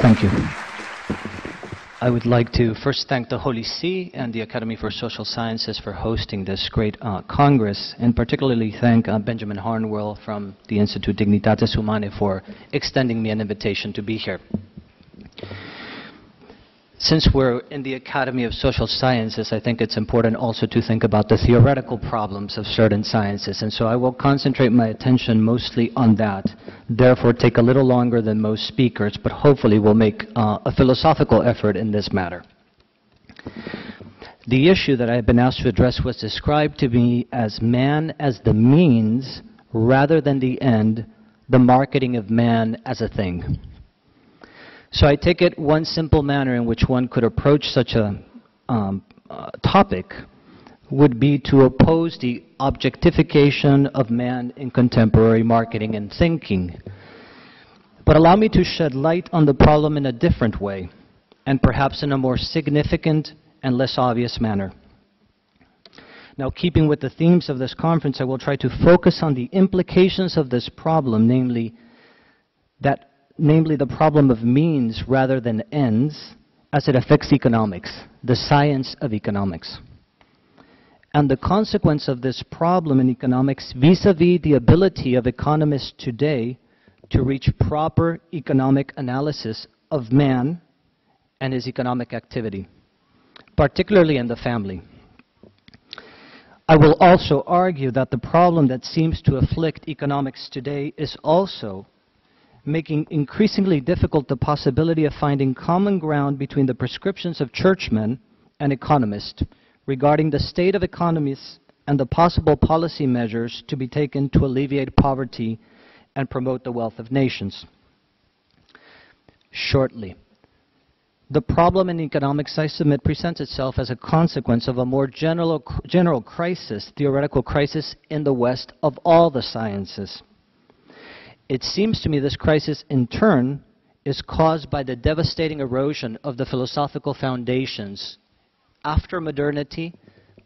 Thank you. I would like to first thank the Holy See and the Academy for Social Sciences for hosting this great Congress, and particularly thank Benjamin Harnwell from the Institute Dignitatis Humanae for extending me an invitation to be here. Since we're in the Academy of Social Sciences, I think it's important also to think about the theoretical problems of certain sciences, and so I will concentrate my attention mostly on that, therefore take a little longer than most speakers, but hopefully will make a philosophical effort in this matter. The issue that I have been asked to address was described to me as man as the means rather than the end, the marketing of man as a thing. So I take it one simple manner in which one could approach such a topic would be to oppose the objectification of man in contemporary marketing and thinking. But allow me to shed light on the problem in a different way, and perhaps in a more significant and less obvious manner. Now, keeping with the themes of this conference, I will try to focus on the implications of this problem, namely the problem of means rather than ends, as it affects economics, the science of economics. And the consequence of this problem in economics vis-a-vis the ability of economists today to reach proper economic analysis of man and his economic activity, particularly in the family. I will also argue that the problem that seems to afflict economics today is also making increasingly difficult the possibility of finding common ground between the prescriptions of churchmen and economists regarding the state of economies and the possible policy measures to be taken to alleviate poverty and promote the wealth of nations. Shortly, the problem in economics, I submit, presents itself as a consequence of a more general crisis, theoretical crisis in the West of all the sciences. It seems to me this crisis, in turn, is caused by the devastating erosion of the philosophical foundations after modernity,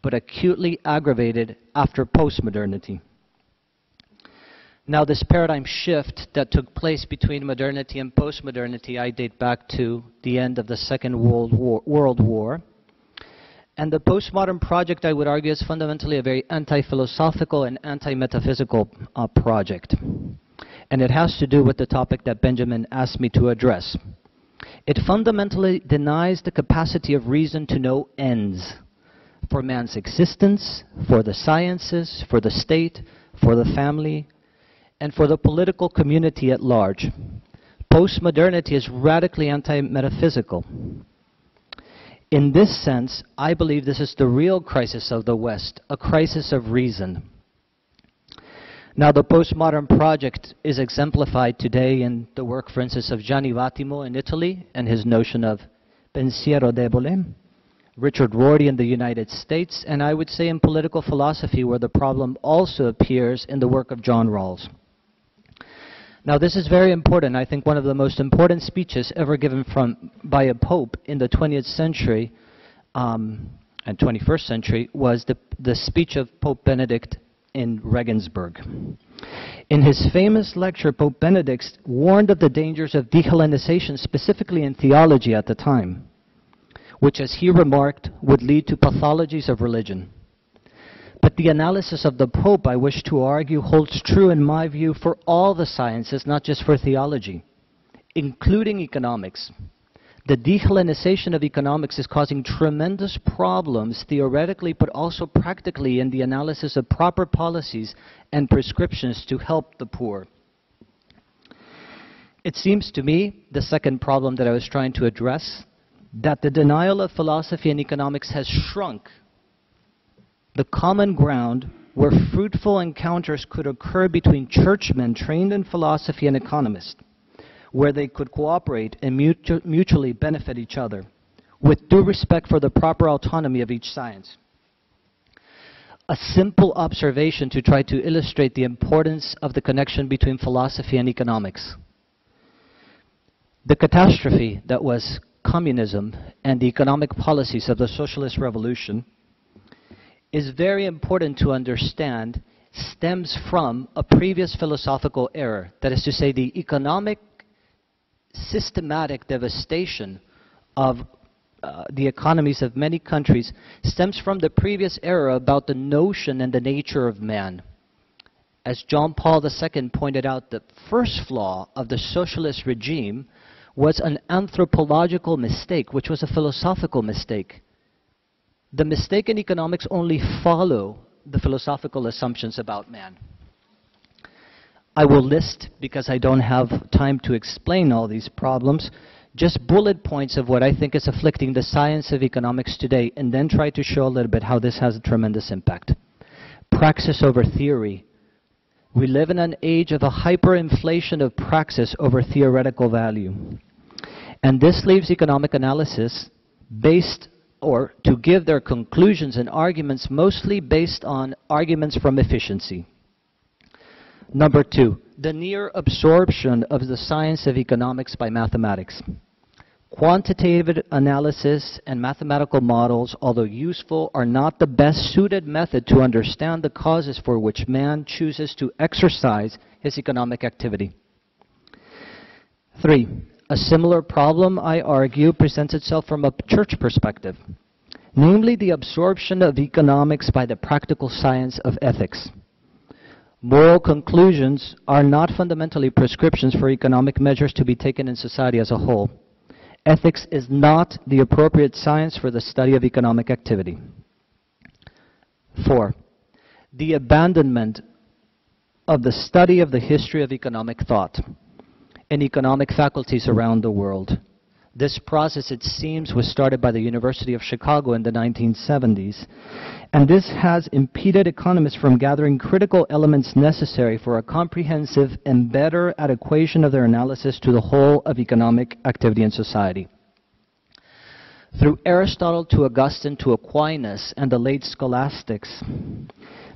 but acutely aggravated after postmodernity. Now, this paradigm shift that took place between modernity and postmodernity, I date back to the end of the Second World War. And the postmodern project, I would argue, is fundamentally a very anti-philosophical and anti-metaphysical project. And it has to do with the topic that Benjamin asked me to address. It fundamentally denies the capacity of reason to know ends for man's existence, for the sciences, for the state, for the family, and for the political community at large. Postmodernity is radically anti-metaphysical. In this sense, I believe this is the real crisis of the West, a crisis of reason. Now, the postmodern project is exemplified today in the work, for instance, of Gianni Vattimo in Italy and his notion of pensiero debole, Richard Rorty in the United States, and I would say in political philosophy, where the problem also appears in the work of John Rawls. Now, this is very important. I think one of the most important speeches ever given by a pope in the 20th century and 21st century was the speech of Pope Benedict in Regensburg. In his famous lecture, Pope Benedict warned of the dangers of dehellenization, specifically in theology at the time, which, as he remarked, would lead to pathologies of religion. But the analysis of the Pope, I wish to argue, holds true in my view for all the sciences, not just for theology, including economics. The dehellenization of economics is causing tremendous problems theoretically, but also practically in the analysis of proper policies and prescriptions to help the poor. It seems to me, the second problem that I was trying to address, that the denial of philosophy and economics has shrunk the common ground where fruitful encounters could occur between churchmen trained in philosophy and economists, where they could cooperate and mutually benefit each other, with due respect for the proper autonomy of each science. A simple observation to try to illustrate the importance of the connection between philosophy and economics. The catastrophe that was communism and the economic policies of the socialist revolution is very important to understand, stems from a previous philosophical error. That is to say, the economic systematic devastation of the economies of many countries stems from the previous era about the notion and the nature of man. As John Paul II pointed out, the first flaw of the socialist regime was an anthropological mistake, which was a philosophical mistake. The mistake in economics only follow the philosophical assumptions about man. I will list, because I don't have time to explain all these problems, just bullet points of what I think is afflicting the science of economics today, and then try to show a little bit how this has a tremendous impact. Praxis over theory. We live in an age of a hyperinflation of praxis over theoretical value. And this leaves economic analysis based, or to give their conclusions and arguments, mostly based on arguments from efficiency. Number two, the near absorption of the science of economics by mathematics. Quantitative analysis and mathematical models, although useful, are not the best suited method to understand the causes for which man chooses to exercise his economic activity. Three, a similar problem, I argue, presents itself from a church perspective, namely the absorption of economics by the practical science of ethics. Moral conclusions are not fundamentally prescriptions for economic measures to be taken in society as a whole. Ethics is not the appropriate science for the study of economic activity. Four, the abandonment of the study of the history of economic thought in economic faculties around the world. This process, it seems, was started by the University of Chicago in the 1970s, and this has impeded economists from gathering critical elements necessary for a comprehensive and better adequation of their analysis to the whole of economic activity in society. Through Aristotle to Augustine to Aquinas and the late scholastics,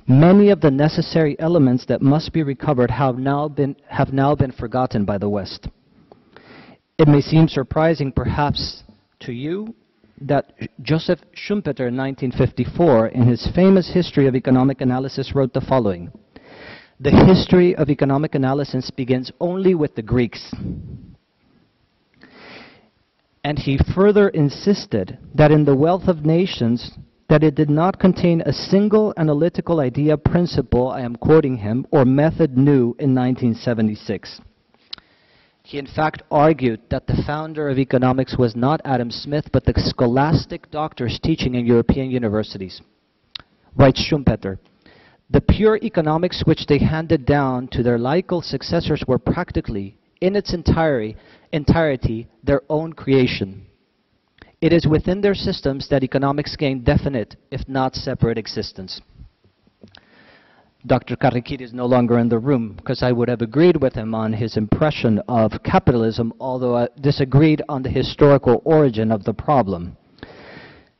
many of the necessary elements that must be recovered have now been forgotten by the West. It may seem surprising, perhaps, to you that Joseph Schumpeter in 1954, in his famous History of Economic Analysis, wrote the following: "The history of economic analysis begins only with the Greeks." And he further insisted that in the wealth of nations, that it did not contain a single analytical idea, principle, I am quoting him, or method new in 1976. He in fact argued that the founder of economics was not Adam Smith, but the scholastic doctors teaching in European universities. Writes Schumpeter, "The pure economics which they handed down to their laical successors were practically, in its entirety, their own creation. It is within their systems that economics gain definite, if not separate, existence." Dr. Karikiri is no longer in the room, because I would have agreed with him on his impression of capitalism, although I disagreed on the historical origin of the problem.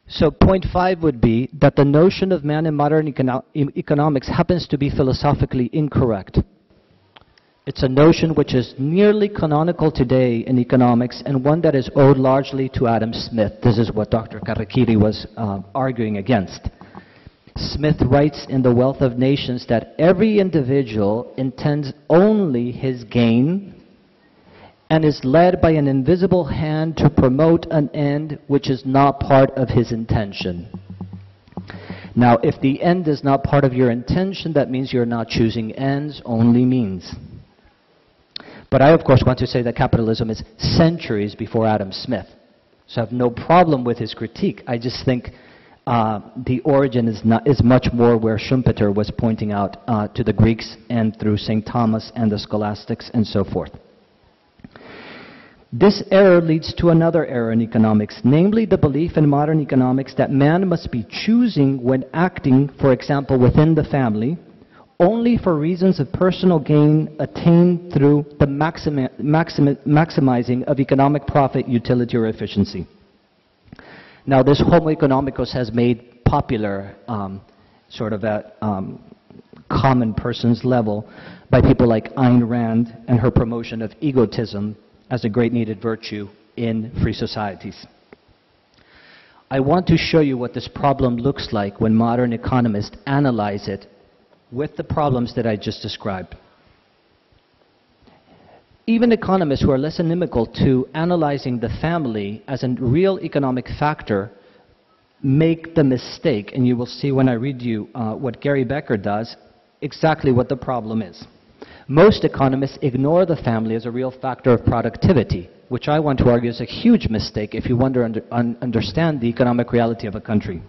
So point 5 would be that the notion of man in modern economics happens to be philosophically incorrect. It's a notion which is nearly canonical today in economics, and one that is owed largely to Adam Smith. This is what Dr. Karikiri was arguing against. Smith writes in The Wealth of Nations that every individual intends only his gain and is led by an invisible hand to promote an end which is not part of his intention. Now, if the end is not part of your intention, that means you're not choosing ends, only means. But I, of course, want to say that capitalism is centuries before Adam Smith. So I have no problem with his critique. I just think the origin is much more where Schumpeter was pointing out to the Greeks and through St. Thomas and the scholastics and so forth. This error leads to another error in economics, namely the belief in modern economics that man must be choosing when acting, for example, within the family, only for reasons of personal gain attained through the maximizing of economic profit, utility, or efficiency. Now, this Homo economicus has made popular, sort of at common person's level, by people like Ayn Rand and her promotion of egotism as a great needed virtue in free societies. I want to show you what this problem looks like when modern economists analyze it with the problems that I just described. Even economists who are less inimical to analyzing the family as a real economic factor make the mistake, and you will see when I read you what Gary Becker does, exactly what the problem is. Most economists ignore the family as a real factor of productivity, which I want to argue is a huge mistake if you want to understand the economic reality of a country.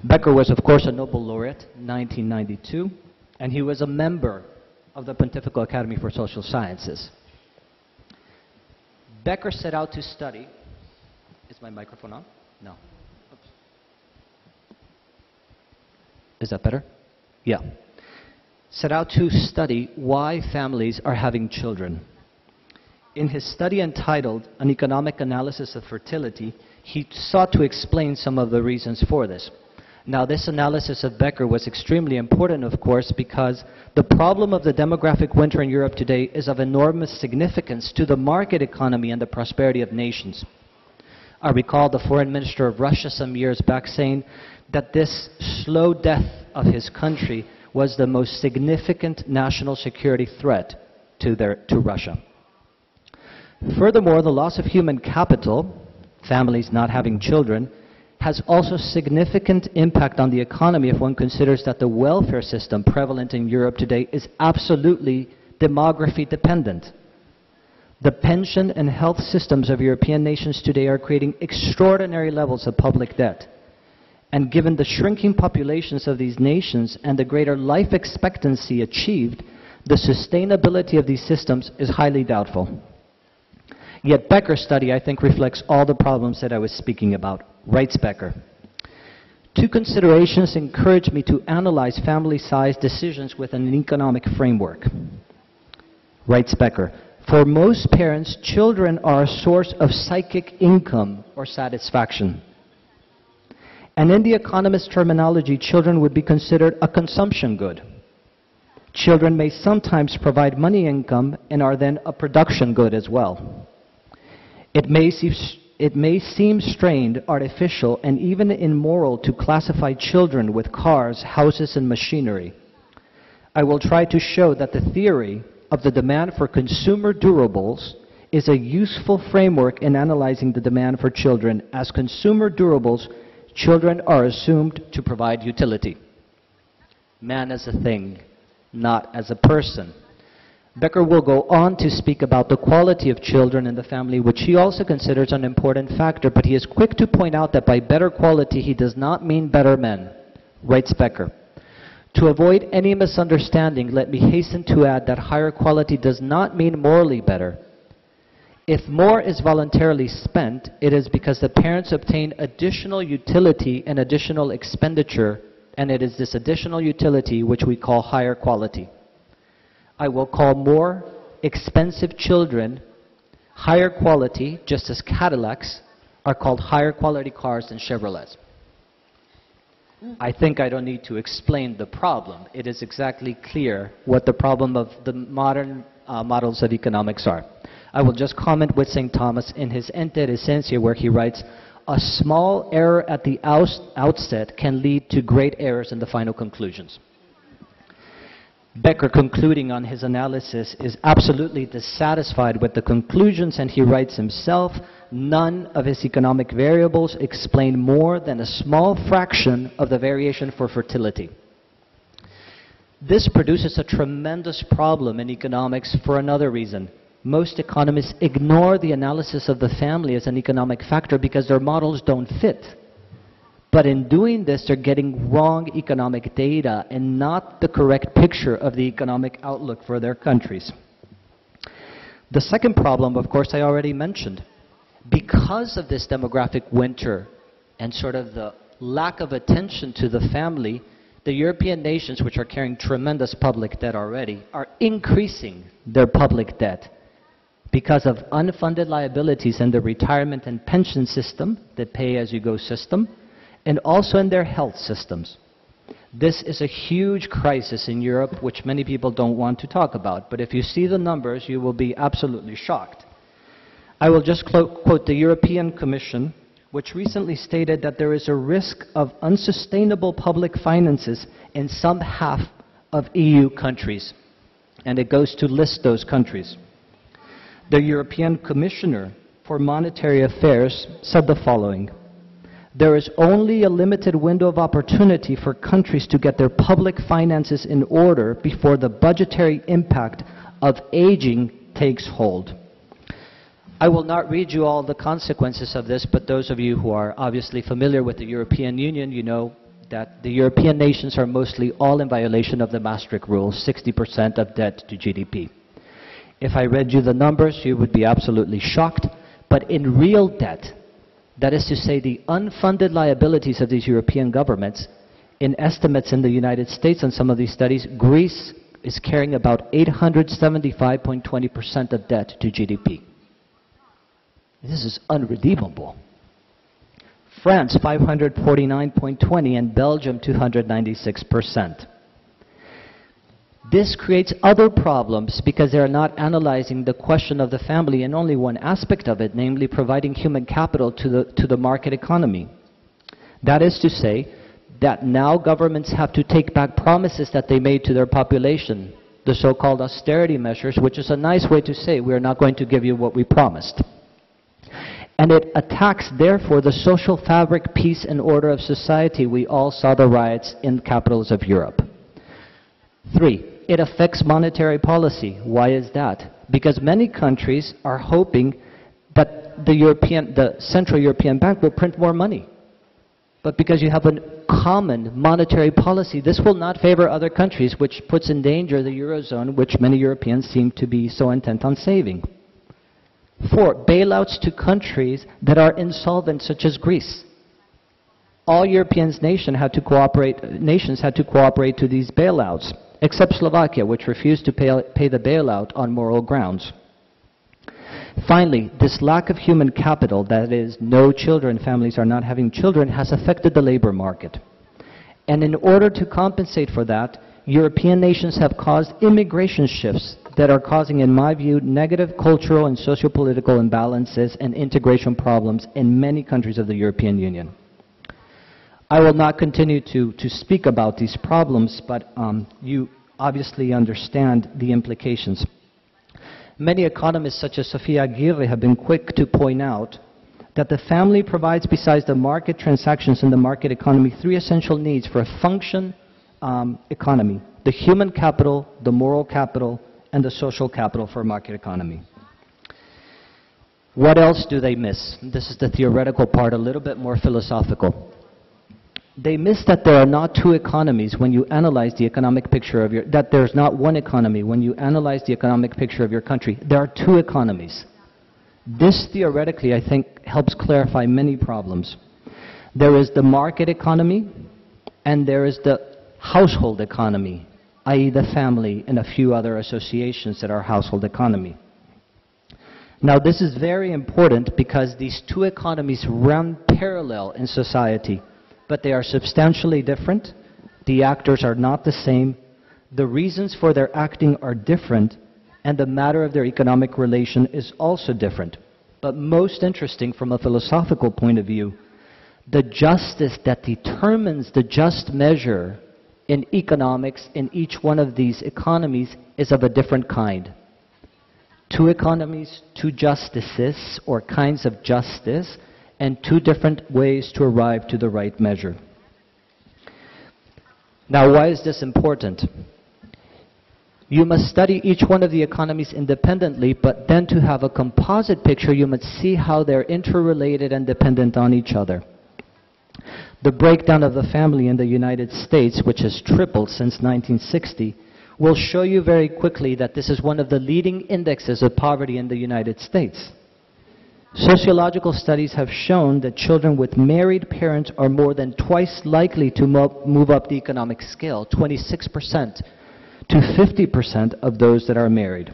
Becker was, of course, a Nobel laureate in 1992, and he was a member of the Pontifical Academy for Social Sciences. Becker set out to study... Is my microphone on? No. Oops. Is that better? Yeah. Set out to study why families are having children. In his study entitled An Economic Analysis of Fertility, he sought to explain some of the reasons for this. Now, this analysis of Becker was extremely important, of course, because the problem of the demographic winter in Europe today is of enormous significance to the market economy and the prosperity of nations. I recall the foreign minister of Russia some years back saying that this slow death of his country was the most significant national security threat to Russia. Furthermore, the loss of human capital, families not having children, has also significant impact on the economy if one considers that the welfare system prevalent in Europe today is absolutely demography dependent. The pension and health systems of European nations today are creating extraordinary levels of public debt. And given the shrinking populations of these nations and the greater life expectancy achieved, the sustainability of these systems is highly doubtful. Yet Becker's study, I think, reflects all the problems that I was speaking about. Writes Becker, two considerations encourage me to analyze family size decisions within an economic framework. Writes Becker, for most parents, children are a source of psychic income or satisfaction. And in the economist terminology, children would be considered a consumption good. Children may sometimes provide money income and are then a production good as well. It may seem strained, artificial, and even immoral to classify children with cars, houses, and machinery. I will try to show that the theory of the demand for consumer durables is a useful framework in analyzing the demand for children. As consumer durables, children are assumed to provide utility. Man as a thing, not as a person. Becker will go on to speak about the quality of children in the family, which he also considers an important factor, but he is quick to point out that by better quality he does not mean better men. Writes Becker, to avoid any misunderstanding, let me hasten to add that higher quality does not mean morally better. If more is voluntarily spent, it is because the parents obtain additional utility and additional expenditure, and it is this additional utility which we call higher quality. I will call more expensive children higher quality, just as Cadillacs are called higher quality cars than Chevrolets. I think I don't need to explain the problem. It is exactly clear what the problem of the modern models of economics are. I will just comment with St. Thomas in his Enter Essentia, where he writes, a small error at the outset can lead to great errors in the final conclusions. Becker, concluding on his analysis, is absolutely dissatisfied with the conclusions, and he writes himself, none of his economic variables explain more than a small fraction of the variation for fertility. This produces a tremendous problem in economics for another reason. Most economists ignore the analysis of the family as an economic factor because their models don't fit. But in doing this, they're getting wrong economic data and not the correct picture of the economic outlook for their countries. The second problem, of course, I already mentioned. Because of this demographic winter and sort of the lack of attention to the family, the European nations, which are carrying tremendous public debt already, are increasing their public debt because of unfunded liabilities in the retirement and pension system, the pay-as-you-go system, and also in their health systems. This is a huge crisis in Europe, which many people don't want to talk about. But if you see the numbers, you will be absolutely shocked. I will just quote the European Commission, which recently stated that there is a risk of unsustainable public finances in some half of EU countries. And it goes to list those countries. The European Commissioner for Monetary Affairs said the following: "There is only a limited window of opportunity for countries to get their public finances in order before the budgetary impact of aging takes hold." I will not read you all the consequences of this, but those of you who are obviously familiar with the European Union, you know that the European nations are mostly all in violation of the Maastricht rules, 60% of debt to GDP. If I read you the numbers, you would be absolutely shocked, but in real debt, that is to say the unfunded liabilities of these European governments, in estimates in the United States and some of these studies, Greece is carrying about 875.20% of debt to GDP. This is unredeemable. France, 549.20, and Belgium, 296%. This creates other problems because they are not analyzing the question of the family in only one aspect of it, namely providing human capital to the market economy. That is to say that now governments have to take back promises that they made to their population, the so-called austerity measures, which is a nice way to say we are not going to give you what we promised. And it attacks, therefore, the social fabric, peace, and order of society. We all saw the riots in capitals of Europe. 3, it affects monetary policy. Why is that? Because many countries are hoping that the Central European Bank will print more money. But because you have a common monetary policy, this will not favor other countries, which puts in danger the Eurozone, which many Europeans seem to be so intent on saving. 4, bailouts to countries that are insolvent, such as Greece. All European nations had to cooperate to these bailouts, except Slovakia, which refused to pay the bailout on moral grounds. Finally, this lack of human capital, that is, no children, families are not having children, has affected the labor market. And in order to compensate for that, European nations have caused immigration shifts that are causing, in my view, negative cultural and socio-political imbalances and integration problems in many countries of the European Union. I will not continue to speak about these problems, but you obviously understand the implications. Many economists, such as Sofia Aguirre, have been quick to point out that the family provides, besides the market transactions in the market economy, 3 essential needs for a function economy: the human capital, the moral capital, and the social capital for a market economy. What else do they miss? This is the theoretical part, a little bit more philosophical. They miss that there are not 2 economies when you analyze the economic picture of that there's not one economy when you analyze the economic picture of your country. There are 2 economies. This theoretically, I think, helps clarify many problems. There is the market economy, and there is the household economy, i.e. the family and a few other associations that are household economy. Now this is very important because these 2 economies run parallel in society, but they are substantially different. The actors are not the same. The reasons for their acting are different, and the matter of their economic relation is also different. But most interesting from a philosophical point of view, the justice that determines the just measure in economics in each one of these economies is of a different kind. 2 economies, 2 justices, or kinds of justice, and 2 different ways to arrive to the right measure. Now, why is this important? You must study each one of the economies independently, but then to have a composite picture, you must see how they're interrelated and dependent on each other. The breakdown of the family in the United States, which has tripled since 1960, will show you very quickly that this is one of the leading indexes of poverty in the United States. Sociological studies have shown that children with married parents are more than twice likely to move up the economic scale, 26% to 50% of those that are married.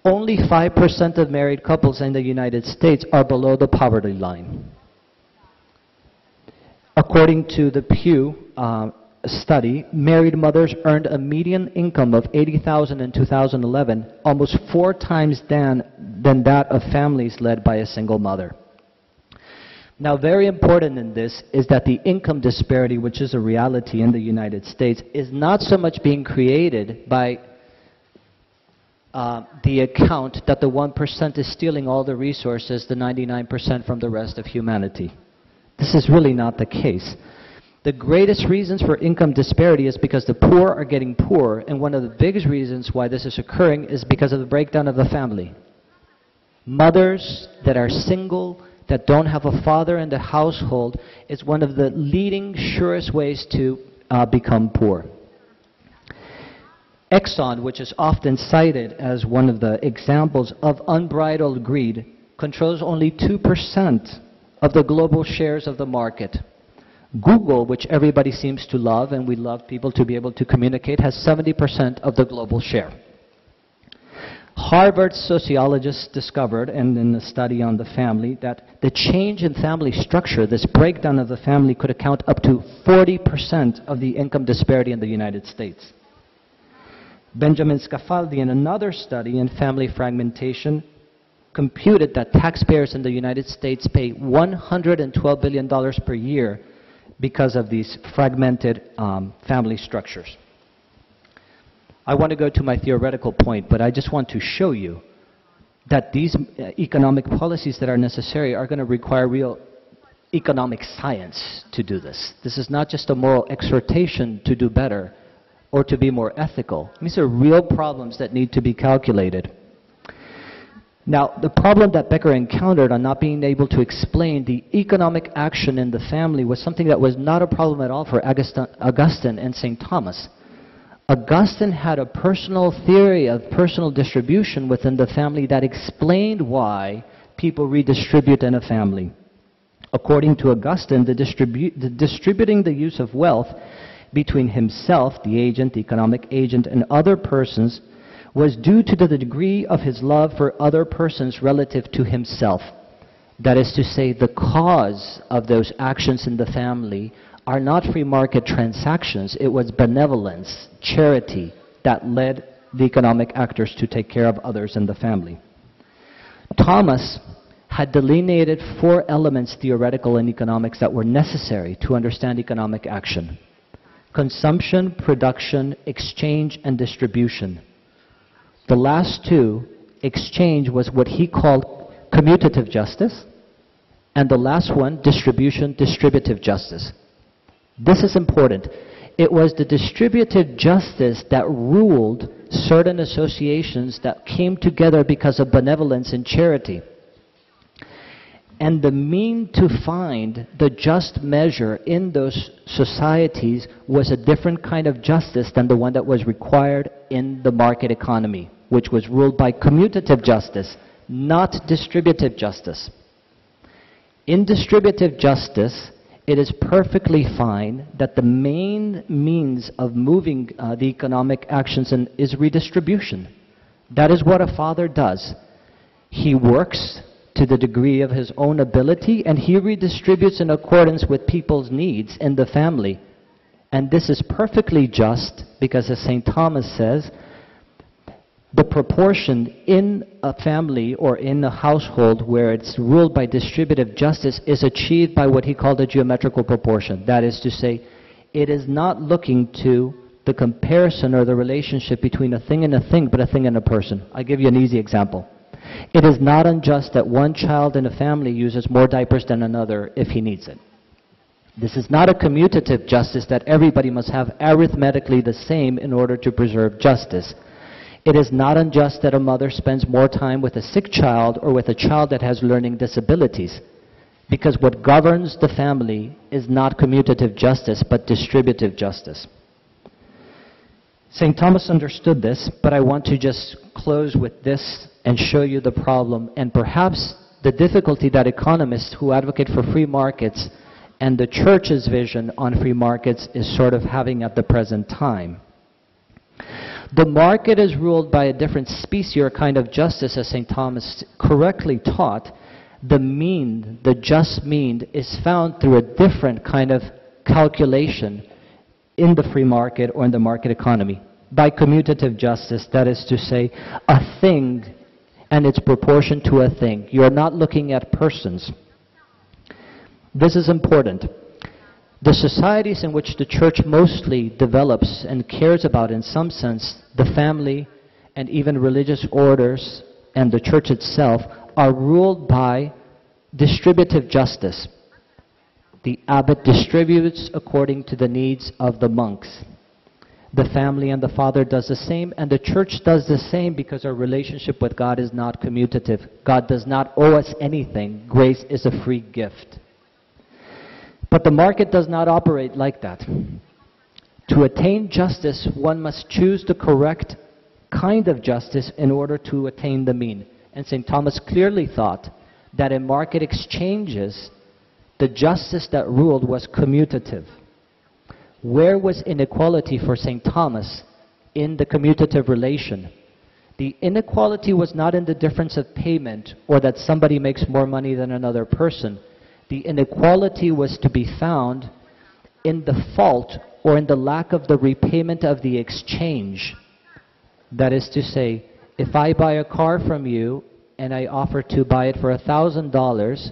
Only 5% of married couples in the United States are below the poverty line. According to the Pew study, married mothers earned a median income of $80,000 in 2011, almost 4 times than that of families led by a single mother. Now, very important in this is that the income disparity, which is a reality in the United States, is not so much being created by the account that the 1% is stealing all the resources, the 99% from the rest of humanity. This is really not the case. The greatest reasons for income disparity is because the poor are getting poorer, and one of the biggest reasons why this is occurring is because of the breakdown of the family. Mothers that are single, that don't have a father in the household, is one of the leading, surest ways to become poor. Exxon, which is often cited as one of the examples of unbridled greed, controls only 2% of the global shares of the market. Google, which everybody seems to love, and we love people to be able to communicate, has 70% of the global share. Harvard sociologists discovered, and in a study on the family, that the change in family structure, this breakdown of the family, could account up to 40% of the income disparity in the United States. Benjamin Scafaldi, in another study in family fragmentation, computed that taxpayers in the United States pay $112 billion per year because of these fragmented family structures. I want to go to my theoretical point, but I just want to show you that these economic policies that are necessary are going to require real economic science to do this. This is not just a moral exhortation to do better or to be more ethical. These are real problems that need to be calculated. Now, the problem that Becker encountered on not being able to explain the economic action in the family was something that was not a problem at all for Augustine and St. Thomas. Augustine had a personal theory of personal distribution within the family that explained why people redistribute in a family. According to Augustine, distributing the use of wealth between himself, the agent, the economic agent, and other persons was due to the degree of his love for other persons relative to himself. That is to say, the cause of those actions in the family are not free market transactions. It was benevolence, charity, that led the economic actors to take care of others in the family. Thomas had delineated 4 elements, theoretical in economics, that were necessary to understand economic action: consumption, production, exchange, and distribution. The last 2, exchange, was what he called commutative justice, and the last one, distribution, distributive justice. This is important. It was the distributive justice that ruled certain associations that came together because of benevolence and charity. And the mean to find the just measure in those societies was a different kind of justice than the one that was required in the market economy, which was ruled by commutative justice, not distributive justice. In distributive justice, it is perfectly fine that the main means of moving the economic actions is redistribution. That is what a father does. He works to the degree of his own ability, and he redistributes in accordance with people's needs in the family. And this is perfectly just because, as St. Thomas says, the proportion in a family or in a household where it's ruled by distributive justice is achieved by what he called a geometrical proportion. That is to say, it is not looking to the comparison or the relationship between a thing and a thing, but a thing and a person. I'll give you an easy example. It is not unjust that one child in a family uses more diapers than another if he needs it. This is not a commutative justice that everybody must have arithmetically the same in order to preserve justice. It is not unjust that a mother spends more time with a sick child or with a child that has learning disabilities, because what governs the family is not commutative justice, but distributive justice. St. Thomas understood this, but I want to just close with this and show you the problem and perhaps the difficulty that economists who advocate for free markets and the church's vision on free markets is sort of having at the present time. The market is ruled by a different species or kind of justice, as St. Thomas correctly taught. The mean, the just mean, is found through a different kind of calculation in the free market or in the market economy, by commutative justice, that is to say, a thing and its proportion to a thing. You are not looking at persons. This is important. The societies in which the church mostly develops and cares about, in some sense, the family and even religious orders and the church itself are ruled by distributive justice. The abbot distributes according to the needs of the monks. The family and the father does the same, and the church does the same, because our relationship with God is not commutative. God does not owe us anything. Grace is a free gift. But the market does not operate like that. To attain justice, one must choose the correct kind of justice in order to attain the mean. And St. Thomas clearly thought that in market exchanges, the justice that ruled was commutative. Where was inequality for St. Thomas? In the commutative relation. The inequality was not in the difference of payment or that somebody makes more money than another person. The inequality was to be found in the fault or in the lack of the repayment of the exchange. That is to say, if I buy a car from you and I offer to buy it for $1,000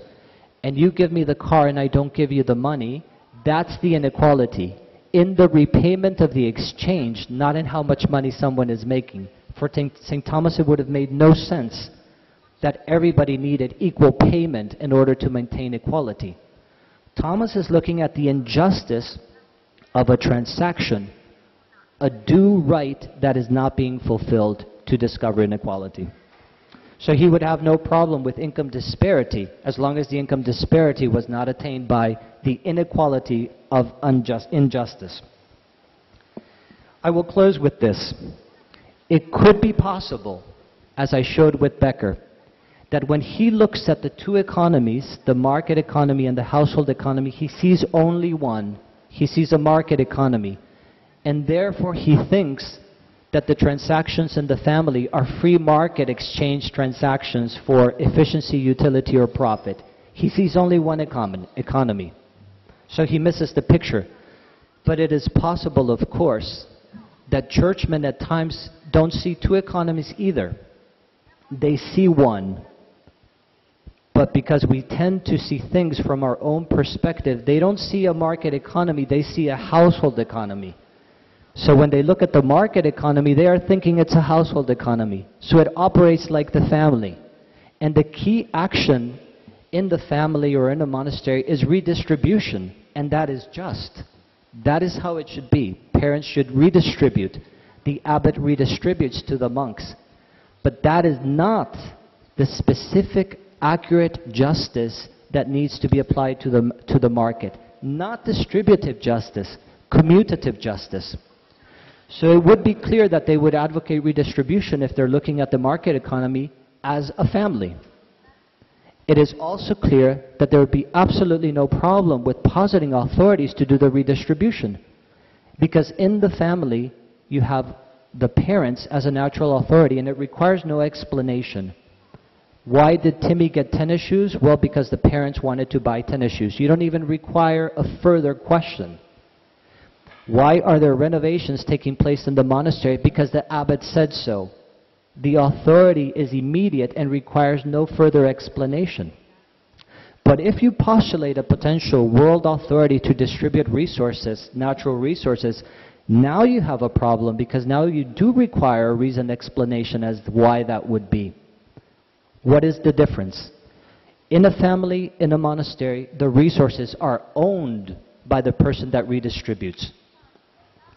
and you give me the car and I don't give you the money, that's the inequality. In the repayment of the exchange, not in how much money someone is making. For St. Thomas, it would have made no sense that everybody needed equal payment in order to maintain equality. Thomas is looking at the injustice of a transaction, a due right that is not being fulfilled, to discover inequality. So he would have no problem with income disparity as long as the income disparity was not attained by the inequality of injustice. I will close with this. It could be possible, as I showed with Becker, that when he looks at the two economies, the market economy and the household economy, he sees only one. He sees a market economy. And therefore he thinks that the transactions in the family are free market exchange transactions for efficiency, utility, or profit. He sees only one economy. So he misses the picture. But it is possible, of course, that churchmen at times don't see two economies either. They see one. But because we tend to see things from our own perspective, they don't see a market economy, they see a household economy. So when they look at the market economy, they are thinking it's a household economy. So it operates like the family. And the key action in the family or in a monastery is redistribution. And that is just. That is how it should be. Parents should redistribute. The abbot redistributes to the monks. But that is not the specific, accurate justice that needs to be applied to the market. Not distributive justice, commutative justice. So it would be clear that they would advocate redistribution if they're looking at the market economy as a family. It is also clear that there would be absolutely no problem with positing authorities to do the redistribution. Because in the family, you have the parents as a natural authority, and it requires no explanation. Why did Timmy get tennis shoes? Well, because the parents wanted to buy tennis shoes. You don't even require a further question. Why are there renovations taking place in the monastery? Because the abbot said so. The authority is immediate and requires no further explanation. But if you postulate a potential world authority to distribute resources, natural resources, now you have a problem, because now you do require a reasoned explanation as to why that would be. What is the difference? In a family, in a monastery, the resources are owned by the person that redistributes.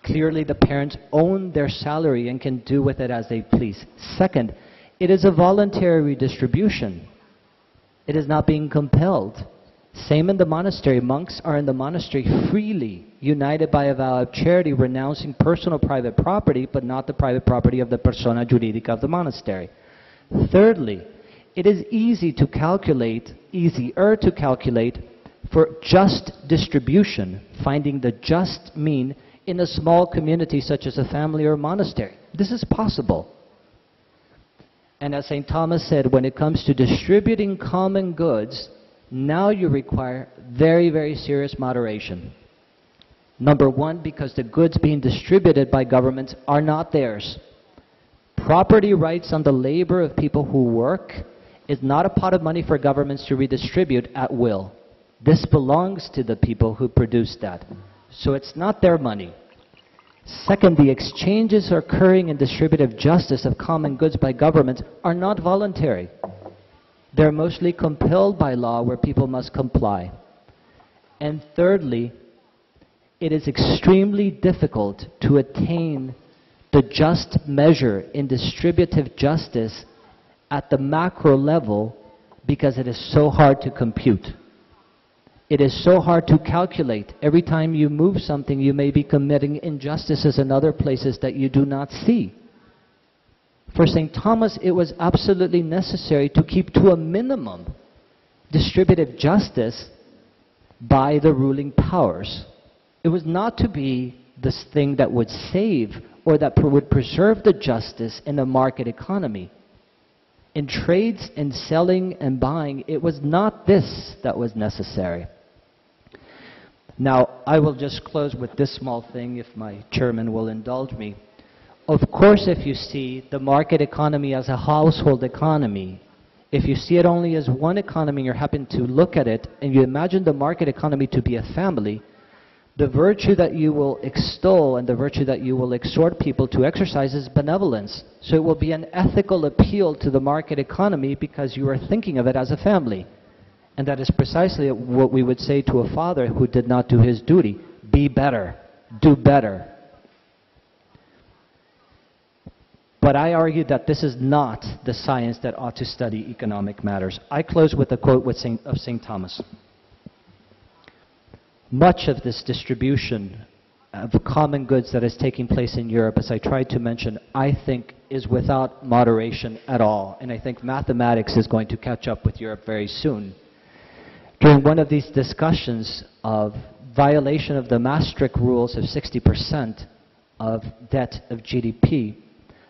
Clearly, the parents own their salary and can do with it as they please. Second, it is a voluntary redistribution. It is not being compelled. Same in the monastery. Monks are in the monastery freely, united by a vow of charity, renouncing personal private property, but not the private property of the persona jurídica of the monastery. Thirdly, it is easier to calculate for just distribution, finding the just mean in a small community such as a family or a monastery. This is possible. And as St. Thomas said, when it comes to distributing common goods, now you require very, very serious moderation. Number one, because the goods being distributed by governments are not theirs. Property rights on the labor of people who work is not a pot of money for governments to redistribute at will. This belongs to the people who produce that. So it's not their money. Second, the exchanges occurring in distributive justice of common goods by governments are not voluntary. They're mostly compelled by law where people must comply. And thirdly, it is extremely difficult to attain the just measure in distributive justice at the macro level because it is so hard to compute. It is so hard to calculate. Every time you move something, you may be committing injustices in other places that you do not see. For St. Thomas, it was absolutely necessary to keep to a minimum distributive justice by the ruling powers. It was not to be this thing that would save or that would preserve the justice in a market economy. In trades, in selling and buying, it was not this that was necessary. Now, I will just close with this small thing, if my chairman will indulge me. Of course, if you see the market economy as a household economy, if you see it only as one economy and you happen to look at it, and you imagine the market economy to be a family, the virtue that you will extol and the virtue that you will exhort people to exercise is benevolence. So it will be an ethical appeal to the market economy because you are thinking of it as a family. And that is precisely what we would say to a father who did not do his duty. Be better. Do better. But I argue that this is not the science that ought to study economic matters. I close with a quote of St. Thomas. Much of this distribution of common goods that is taking place in Europe, as I tried to mention, I think is without moderation at all. And I think mathematics is going to catch up with Europe very soon. During one of these discussions of violation of the Maastricht rules of 60% of debt of GDP,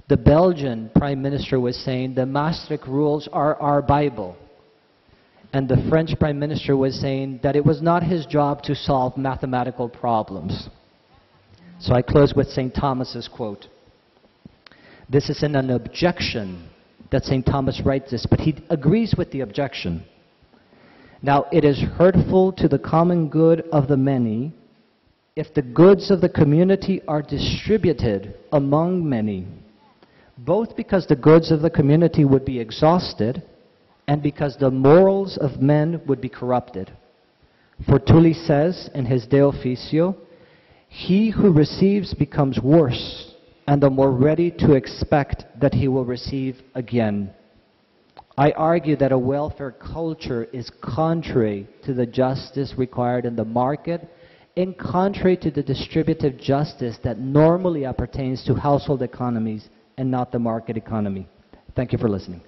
the Belgian Prime Minister was saying the Maastricht rules are our Bible. And the French Prime Minister was saying that it was not his job to solve mathematical problems. So I close with St. Thomas's quote. This is in an objection that St. Thomas writes this, but he agrees with the objection. Now, it is hurtful to the common good of the many if the goods of the community are distributed among many, both because the goods of the community would be exhausted and because the morals of men would be corrupted. For Tully says in his De Officio, he who receives becomes worse and the more ready to expect that he will receive again. I argue that a welfare culture is contrary to the justice required in the market and contrary to the distributive justice that normally appertains to household economies and not the market economy. Thank you for listening.